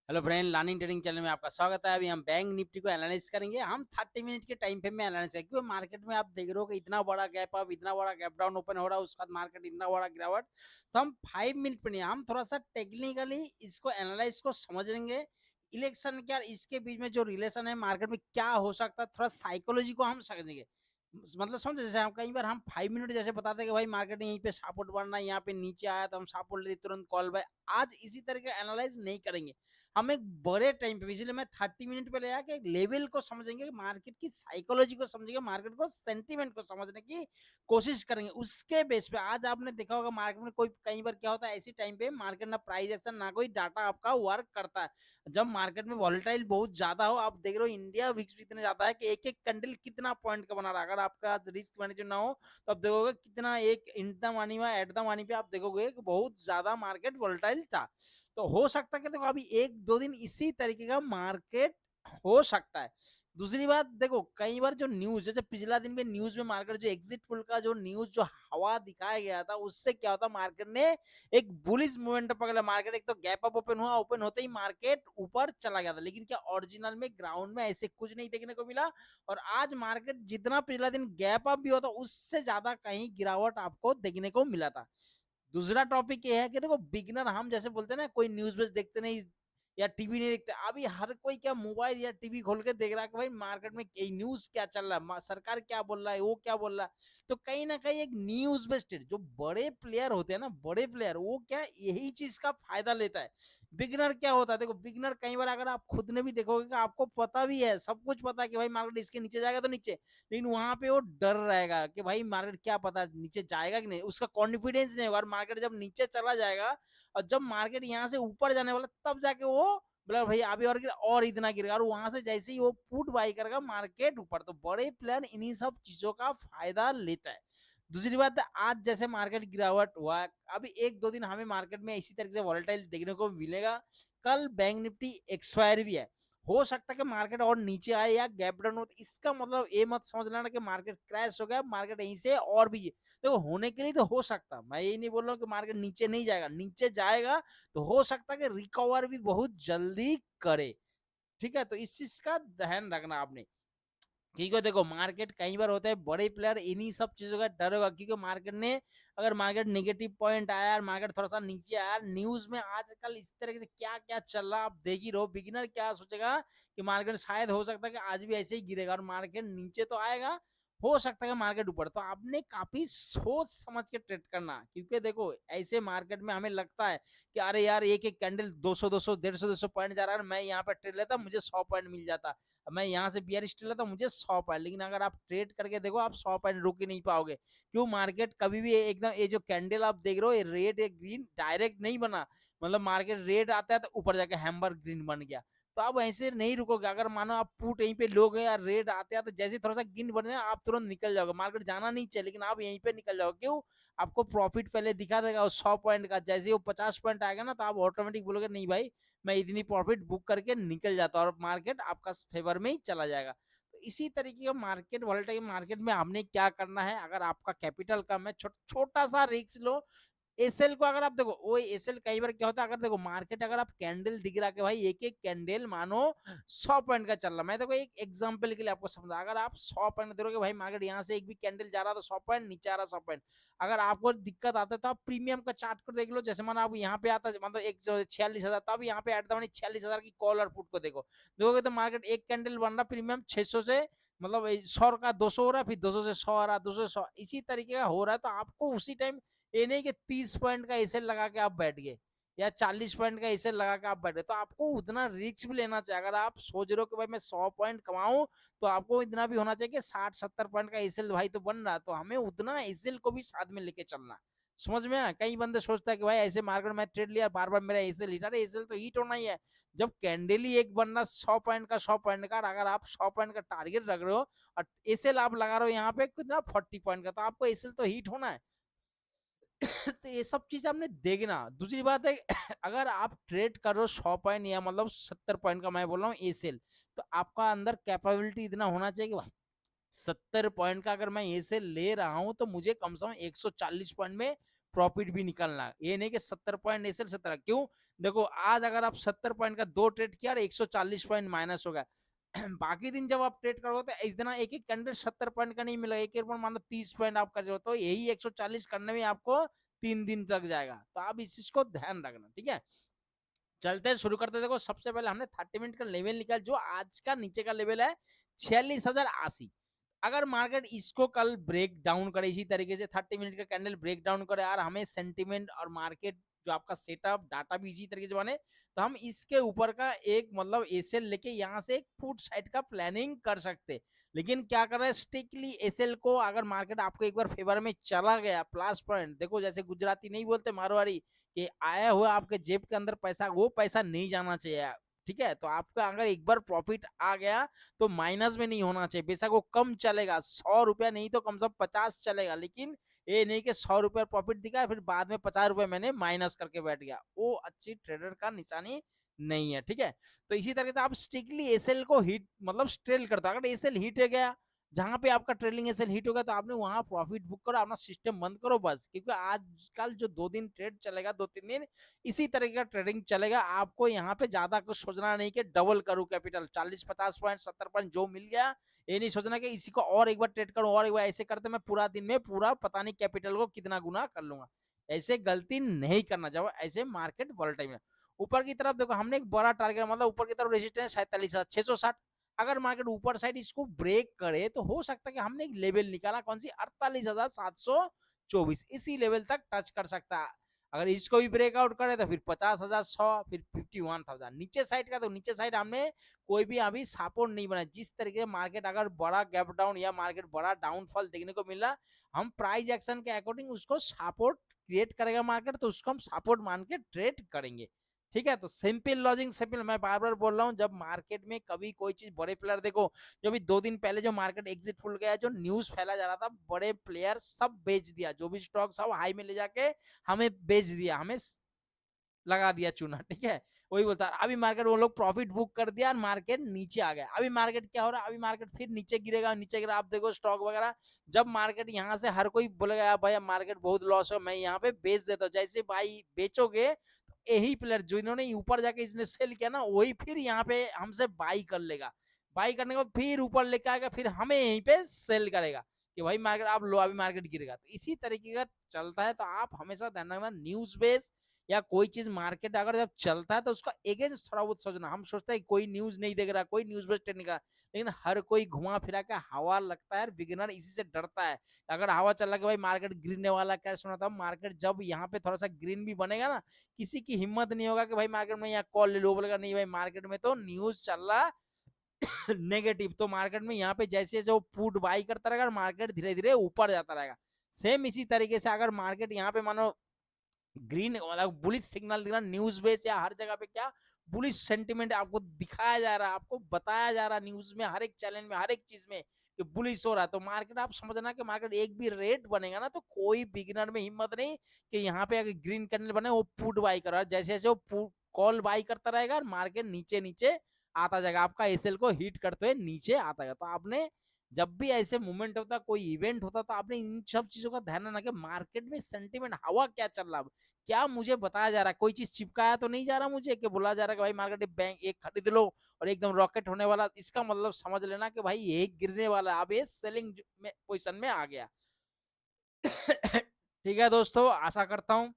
Hello friend, learning trading channel में आपका स्वागत है। अभी हम बैंक निफ्टी को एनालाइज करेंगे। हम 30 मिनट के टाइम फ्रेम में एनालाइज करेंगे क्योंकि मार्केट में आप देख रहे हो कि इतना बड़ा गैप अप, इतना बड़ा गैप डाउन ओपन हो रहा है, उसके बाद मार्केट इतना बड़ा गिरावट। तो हम 5 मिनट पे नहीं, हम थोड़ा सा टेक्निकली इसको एनालाइज को समझेंगे। इलेक्शन क्या, इसके बीच में जो रिलेशन है मार्केट में क्या हो सकता है, थोड़ा साइकोलॉजी को हम समझेंगे। मतलब समझे, जैसे हम कई बार हम 5 मिनट जैसे बताते हैं कि भाई मार्केट ने यहीं पे सपोर्ट बनना है, यहाँ पे नीचे आया तो हम सपोर्ट ले तुरंत कॉल बाय। आज इसी तरह का एनालाइज नहीं करेंगे, हम एक बड़े टाइम पे, इसलिए मैं 30 मिनट पे ले आके एक लेवल को समझेंगे, मार्केट की साइकोलॉजी को समझेंगे, मार्केट को सेंटीमेंट को समझने की कोशिश करेंगे। उसके बेस पे आज आपने देखा होगा मार्केट में कोई कई बार क्या होता है, ऐसी टाइम पे मार्केट ना प्राइस एक्शन ना कोई डाटा आपका वर्क करता है। जब मार्केट में वॉलेटाइल बहुत ज्यादा हो, आप देख रहे हो इंडिया विक्स इतने ज्यादा है कि एक एक कैंडल कितना पॉइंट का बना रहा है। अगर आपका आज रिस्क मैनेजर ना हो तो आप देखोगे कितना एक इन द मनी में एट द मनी पे आप देखोगे कि बहुत ज्यादा मार्केट वॉलेटाइल था। तो हो सकता है कि देखो अभी 1-2 दिन इसी तरीके का मार्केट हो सकता है। दूसरी बात देखो, कई बार जो न्यूज, जैसे पिछला दिन में न्यूज में मार्केट जो एग्जिट पोल का जो न्यूज जो हवा दिखाया गया था, उससे क्या होता, मार्केट ने एक बुलिश मूवमेंट पकड़ा। मार्केट एक तो गैप अप ओपन हुआ, ओपन होते ही मार्केट ऊपर चला गया था, लेकिन क्या ओरिजिनल में ग्राउंड में ऐसे कुछ नहीं देखने को मिला। और आज मार्केट जितना पिछला दिन गैप अप भी होता, उससे ज्यादा कहीं गिरावट आपको देखने को मिला था। दूसरा टॉपिक ये है कि देखो बिगनर, हम जैसे बोलते हैं ना, कोई न्यूज वेज देखते नहीं या टीवी नहीं देखते, अभी हर कोई क्या मोबाइल या टीवी खोल के देख रहा है कि भाई मार्केट में न्यूज क्या चल रहा है, सरकार क्या बोल रहा है, वो क्या बोल रहा है। तो कहीं ना कहीं एक न्यूज बेस्ड जो बड़े प्लेयर होते हैं ना, बड़े प्लेयर, वो क्या यही चीज का फायदा लेता है। बिगनर क्या होता है, देखो बिगनर कई बार अगर आप खुद ने भी देखोगे कि आपको पता भी है, सब कुछ पता है कि भाई मार्केट इसके नीचे जाएगा तो नीचे, लेकिन वहां पे वो डर रहेगा कि भाई मार्केट क्या पता नीचे जाएगा कि नहीं, उसका कॉन्फिडेंस नहीं होगा। और मार्केट जब नीचे चला जाएगा और जब मार्केट यहाँ से ऊपर जाने वाला, तब जाके वो बोला भाई अभी और गिरा और इतना गिरेगा, और वहां से जैसे ही वो पुट बाई करेगा मार्केट ऊपर। तो बड़े प्लेयर इन्हीं सब चीजों का फायदा लेता है। दूसरी बात है, आज जैसे मार्केट गिरावट हुआ, अभी 1-2 दिन हमें मार्केट में इसी तरह से वॉलेटाइल देखने को मिलेगा। कल बैंक निफ्टी एक्सपायर भी है, हो सकता है कि मार्केट और नीचे आए या गैप डाउन हो। तो इसका मतलब ये मत समझ लेना कि मार्केट क्रैश हो गया, मार्केट यहीं से और भी देखो होने के लिए तो हो सकता, मैं ये नहीं बोल रहा हूँ कि मार्केट नीचे नहीं जाएगा, नीचे जाएगा तो हो सकता है कि रिकवर भी बहुत जल्दी करे। ठीक है, तो इस चीज का ध्यान रखना आपने। क्योंकि देखो मार्केट कई बार होता है, बड़े प्लेयर इन्हीं सब चीजों का डर होगा, क्योंकि मार्केट ने अगर मार्केट नेगेटिव पॉइंट आया, मार्केट थोड़ा सा नीचे आया, न्यूज में आजकल इस तरह से क्या क्या चल रहा है आप देख ही रहो। बिगिनर क्या सोचेगा कि मार्केट शायद हो सकता है कि आज भी ऐसे ही गिरेगा और मार्केट नीचे तो आएगा, हो सकता है मार्केट ऊपर। तो आपने काफी सोच समझ के ट्रेड करना, क्योंकि देखो ऐसे मार्केट में हमें लगता है कि अरे यार एक एक कैंडल 200 200 150 पॉइंट जा रहा है, मैं यहाँ पे ट्रेड लेता मुझे 100 पॉइंट मिल जाता, मैं यहाँ से बियरिश ट्रेड लेता मुझे 100 पॉइंट। लेकिन अगर आप ट्रेड करके देखो, आप 100 पॉइंट रोक ही नहीं पाओगे। क्यों, मार्केट कभी भी एकदम, ये जो कैंडल आप देख रहे हो, ये रेड या ग्रीन डायरेक्ट नहीं बना, मतलब मार्केट रेड आता है तो ऊपर जाके हैम्बर ग्रीन बन गया। तो आप ऐसे नहीं रुकोगे। अगर मानो आप पुट यहीं पे लोगे या रेड आते आते जैसे थोड़ा सा गिन बन जाए, आप तुरंत निकल जाओगे। मार्केट जाना नहीं चाहिए, लेकिन आप यहीं पे निकल जाओगे। क्यों, आपको प्रॉफिट पहले दिखा देगा उस 100 पॉइंट का, जैसे वो 50 पॉइंट आएगा ना, तो आप ऑटोमेटिक बोलोगे नहीं भाई मैं इतनी प्रॉफिट बुक करके निकल जाता हूँ, और मार्केट आपका फेवर में ही चला जाएगा। तो इसी तरीके का मार्केट, वोलेटाइल मार्केट में हमने क्या करना है, अगर आपका कैपिटल कम है, छोटा सा रिस्क लो। एसएल को अगर आप देखो, वो एसएल कई बार क्या होता है, अगर देखो मार्केट अगर आप कैंडल दिख रहा है कि भाई एक एक कैंडल मानो 100 पॉइंट का चल रहा है, मैं देखो एक एग्जांपल के लिए आपको समझा, अगर आप 100 पॉइंट देखोगे भाई मार्केट यहाँ से एक भी कैंडल जा रहा तो 100 पॉइंट, नीचे आ रहा 100 पॉइंट। अगर आपको दिक्कत आता है तो आप प्रीमियम का चार्ट को देख लो। जैसे मानो आप यहाँ पे आता है मतलब एक 46,000, तब यहाँ पे एट द मनी 46,000 की कॉल और पुट को देखो, देखोगे तो मार्केट एक कैंडल बन रहा प्रीमियम 600 से, मतलब 100 का 200 हो रहा है, फिर 200 से 100 आ रहा, 200 से 100, इसी तरीके का हो रहा है। तो आपको उसी टाइम ये नहीं कि 30 पॉइंट का एसएल लगा के आप बैठ गए या 40 पॉइंट का एसएल लगा के आप बैठ गए, तो आपको उतना रिस्क भी लेना चाहिए। अगर आप सोच रहे हो कि भाई मैं 100 पॉइंट कमाऊं, तो आपको इतना भी होना चाहिए कि 60-70 पॉइंट का एसएल भाई तो बन रहा, तो हमें उतना एसएल को भी साथ में लेके चलना। समझ में आया, कई बंदे सोचता है कि भाई ऐसे मार्केट में ट्रेड लिया, बार बार मेरा एसएल हिट, अरे एसएल तो हिट होना ही है। जब कैंडल ही एक बनना 100 पॉइंट का 100 पॉइंट का, अगर आप 100 पॉइंट का टारगेट रख रहे हो और एसएल आप लगा रहे हो यहाँ पे कितना 40 पॉइंट का, तो आपको एसएल तो हिट होना है। तो ये सब चीज आपने देखना। दूसरी बात है अगर आप ट्रेड कर रहे हो 100 पॉइंट या मतलब 70 पॉइंट का, मैं बोल रहा हूँ एसेल, तो आपका अंदर कैपेबिलिटी इतना होना चाहिए कि 70 पॉइंट का अगर मैं एसेल ले रहा हूं तो मुझे कम से कम 140 पॉइंट में प्रॉफिट भी निकलना है। ये नहीं कि 70 पॉइंट एसेल 70, क्यों, देखो आज अगर आप 70 पॉइंट का 2 ट्रेड किया और 140 पॉइंट माइनस हो गया। बाकी दिन जब आप ट्रेड करोगे तो इस दिन एक एक कैंडिडेट 70 पॉइंट का नहीं मिलेगा, एक एक मान लो 30 पॉइंट आप कर रहे हो, तो यही 140 करने में आपको 3 दिन लग जाएगा। तो आप इस चीज को ध्यान रखना, ठीक है। चलते हैं, शुरू करते हैं। देखो सबसे पहले हमने 30 मिनट का लेवल निकाल, जो आज का नीचे का लेवल है 46,080। अगर मार्केट इसको कल ब्रेक डाउन करे इसी तरीके से 30 मिनट का कैंडल ब्रेक डाउन करे और हमें सेंटिमेंट और मार्केट जो आपका सेटअप डाटा भी इसी तरीके से बने, तो हम इसके ऊपर का एक मतलब एसएल लेके यहाँ से एक फुट साइड का प्लानिंग कर सकते। लेकिन क्या कर रहे हैं, स्ट्रिक्टली एसएल को अगर मार्केट आपको एक बार फेवर में चला गया प्लस पॉइंट, देखो जैसे गुजराती नहीं बोलते मारवाड़ी कि आया हुआ आपके जेब के अंदर पैसा, वो पैसा नहीं जाना चाहिए, ठीक है। तो आपका अगर एक बार प्रॉफिट आ गया तो माइनस में नहीं होना चाहिए। बेशक वो कम चलेगा, 100 रुपया नहीं तो कम से कम 50 चलेगा, लेकिन ये नहीं कि 100 रुपया प्रॉफिट दिखा फिर बाद में 50 रुपये मैंने माइनस करके बैठ गया, वो अच्छी ट्रेडर का निशानी नहीं है, ठीक है। तो इसी तरह से आप स्ट्रिक्टली एसएल को हिट मतलब स्ट्रेल करते हो। अगर एसएल हिट हो गया, जहां पे आपका ट्रेडिंग एसएल हिट होगा, तो आपने वहां प्रॉफिट बुक करो, अपना सिस्टम बंद करो बस। क्योंकि आजकल जो 2 दिन ट्रेड चलेगा, 2-3 दिन इसी तरह का ट्रेडिंग चलेगा। आपको यहाँ पे ज्यादा कुछ सोचना नहीं कि डबल करूँ कैपिटल, 40-50 पॉइंट 70 पॉइंट जो मिल गया, ये नहीं सोचना कि इसी को और एक बार ट्रेड करूं और एक बार। ऐसे करते मैं पूरा दिन में पूरा पता नहीं कैपिटल को कितना गुना कर लूंगा। ऐसे गलती नहीं करना, जब ऐसे मार्केट वॉलेटाइल है। ऊपर की तरफ देखो हमने एक बड़ा टारगेट मतलब ऊपर की तरफ रेजिस्टेंस 47,660। अगर मार्केट ऊपर साइड इसको ब्रेक करे तो हो सकता है कि हमने एक लेवल निकाला कौन सी 48,724, इसी लेवल तक टच कर सकता है। अगर इसको भी ब्रेकआउट करे तो फिर 50,100, फिर 51,000 नीचे साइड का। तो नीचे साइड हमने कोई भी अभी सपोर्ट नहीं बना। जिस तरीके से मार्केट अगर बड़ा गैप डाउन या मार्केट बड़ा डाउनफॉल देखने को मिला, हम प्राइस एक्शन के अकॉर्डिंग उसको सपोर्ट क्रिएट करेगा मार्केट, तो उसको हम सपोर्ट मान के ट्रेड करेंगे, ठीक है। तो सिंपल लॉजिक, सिंपल, मैं बार बार बोल रहा हूँ, जब मार्केट में कभी कोई चीज बड़े प्लेयर देखो, जो भी 2 दिन पहले जो मार्केट एग्जिट फुल गया, जो न्यूज फैला जा रहा था, बड़े प्लेयर सब बेच दिया, जो भी स्टॉक सब हाई में ले जाके हमें बेच दिया, हमें लगा दिया चूना, ठीक है। वही बोलता है, अभी मार्केट वो लोग प्रॉफिट बुक कर दिया और मार्केट नीचे आ गया। अभी मार्केट क्या हो रहा है, अभी मार्केट फिर नीचे गिरेगा, नीचे गिरा, आप देखो स्टॉक वगैरह। जब मार्केट यहाँ से हर कोई बोलेगा भाई मार्केट बहुत लॉस हो, मैं यहाँ पे बेच देता हूँ, जैसे भाई बेचोगे तो यही प्लेयर जो इन्होंने ऊपर जाके इसने सेल किया ना, वही फिर यहाँ पे हमसे बाई कर लेगा। बाई करने के बाद फिर ऊपर लेके आएगा, फिर हमें यहीं पे सेल करेगा कि भाई मार्केट आप लो, अभी मार्केट गिरेगा। तो इसी तरीके का चलता है। तो आप हमेशा ध्यान रखना, न्यूज बेस या कोई चीज मार्केट अगर जब चलता है तो उसका अगेंस्ट थोड़ा बहुत सोचना। हम सोचते हैं कोई न्यूज नहीं देख रहा, कोई न्यूज बेस्ड नहीं कर, लेकिन हर कोई घुमा फिरा के हवा लगता है, बिगिनर इसी से डरता है। अगर हवा चल रहा है कि भाई मार्केट गिरने वाला, क्या सुना था, मार्केट जब यहाँ पे थोड़ा सा ग्रीन भी बनेगा ना, किसी की हिम्मत नहीं होगा कि भाई मार्केट में यहाँ कॉल ले लो, बोलेगा नहीं भाई मार्केट में तो न्यूज चल रहा नेगेटिव। तो मार्केट में यहाँ पे जैसे जो पुट बाई करता रहेगा, मार्केट धीरे धीरे ऊपर जाता रहेगा। सेम इसी तरीके से अगर मार्केट यहाँ पे मानो ग्रीन मतलब बुलिश सिग्नल दिख रहा, न्यूज बेस या हर जगह पे क्या बुलिश सेंटिमेंट आपको दिखाया जा रहा है, आपको बताया जा रहा है न्यूज में, हर एक चैनल में, हर एक चीज में कि बुलिश हो रहा है, तो मार्केट आप समझना कि मार्केट एक भी रेट बनेगा ना, तो कोई बिगिनर में हिम्मत नहीं कि यहाँ पे अगर ग्रीन कैंडल बने वो पुट बाई कर रहा है। जैसे जैसे वो कॉल बाई करता रहेगा और मार्केट नीचे नीचे आता जाएगा, आपका एसएल को हिट करते हुए नीचे आता है। तो आपने जब भी ऐसे मूवमेंट होता, कोई इवेंट होता, तो आपने इन सब चीजों का ध्यान रखना कि मार्केट में सेंटिमेंट हवा क्या चल रहा है, क्या मुझे बताया जा रहा है। कोई चीज चिपकाया तो नहीं जा रहा मुझे कि बोला जा रहा है कि भाई मार्केट बैंक एक खरीद लो और एकदम रॉकेट होने वाला, इसका मतलब समझ लेना कि भाई ये गिरने वाला, अब ये सेलिंग में पोजिशन में आ गया। ठीक है दोस्तों, आशा करता हूँ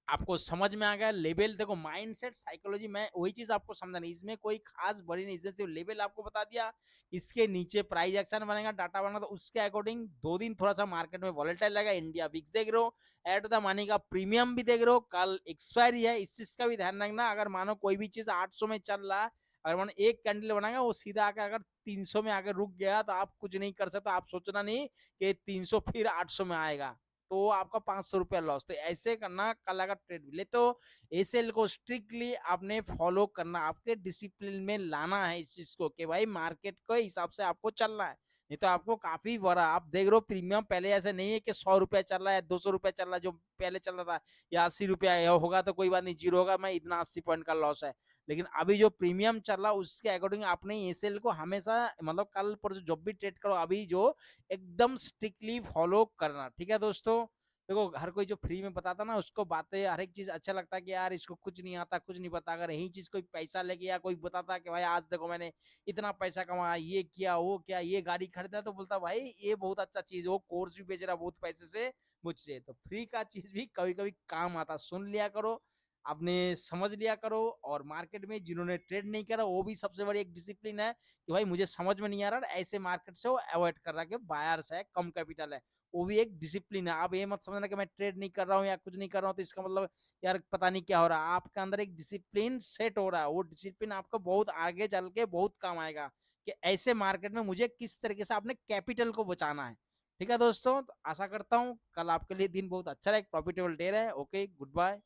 आपको समझ में आ गया। लेवल देखो, माइंडसेट साइकोलॉजी में वही चीज आपको समझना, इसमें कोई खास बड़ी नहीं, सिर्फ लेवल आपको बता दिया, इसके नीचे प्राइस एक्शन बनेगा, डाटा बनेगा, तो उसके अकॉर्डिंग 2 दिन थोड़ा सा मार्केट में वॉलेटाइल लगेगा। इंडिया विक्स देख रहे हो, एट द मनी का प्रीमियम भी देख रहे हो, कल एक्सपायरी है, इस चीज का भी ध्यान रखना। अगर मानो कोई भी चीज 800 में चल रहा है, अगर मानो एक कैंडल बनाएगा वो सीधा आकर अगर 300 में आकर रुक गया, तो आप कुछ नहीं कर सकते। आप सोचना नहीं कि 300 फिर 800 में आएगा तो आपका 500 रुपया लॉस। तो ऐसे करना, कल अगर ट्रेड मिले तो एसएल को स्ट्रिक्टली आपने फॉलो करना, आपके डिसिप्लिन में लाना है इस चीज को कि भाई मार्केट के हिसाब से आपको चलना है। नहीं तो आपको काफी बड़ा, आप देख रहे हो प्रीमियम पहले ऐसे नहीं है कि 100 रुपया चल रहा है, 200 रुपया चल रहा है जो पहले चल रहा था, या 80 रुपया होगा तो कोई बात नहीं, जीरो होगा, मैं इतना 80 पॉइंट का लॉस है। लेकिन अभी जो प्रीमियम चल रहा है उसके अकॉर्डिंग आपने एसएल को हमेशा मतलब कल पर जब भी ट्रेड करो अभी जो एकदम स्ट्रिक्टली फॉलो करना, ठीक है दोस्तों। देखो हर कोई जो फ्री में बताता ना उसको बातें हर एक चीज़ अच्छा लगता है कि यार इसको कुछ नहीं आता, कुछ नहीं पता। अगर यही चीज़ कोई पैसा लेके या कोई बताता कि भाई आज देखो मैंने इतना पैसा कमाया, ये किया, वो किया, ये गाड़ी खरीदा, तो बोलता भाई ये बहुत अच्छा चीज़ है, वो कोर्स भी बेच रहा है बहुत पैसे से मुझसे। तो फ्री का चीज़ भी कभी-कभी काम आता है। सुन लिया करो, आपने समझ लिया करो। और मार्केट में जिन्होंने ट्रेड नहीं करा वो भी सबसे बड़ी एक डिसिप्लिन है कि भाई मुझे समझ में नहीं आ रहा, ऐसे मार्केट से वो अवॉइड कर रहा है कि बायर्स है, कम कैपिटल है। वो भी एक डिसिप्लिन है। आप ये मत समझना कि मैं ट्रेड नहीं कर रहा हूँ या कुछ नहीं कर रहा हूँ तो इसका मतलब यार पता नहीं क्या हो रहा है। आपके अंदर एक डिसिप्लिन सेट हो रहा है, वो डिसिप्लिन आपको बहुत आगे चल के बहुत काम आएगा कि ऐसे मार्केट में मुझे किस तरीके से अपने कैपिटल को बचाना है। ठीक है दोस्तों, तो आशा करता हूँ कल आपके लिए दिन बहुत अच्छा रहे, प्रॉफिटेबल डे रहे। Okay, good bye.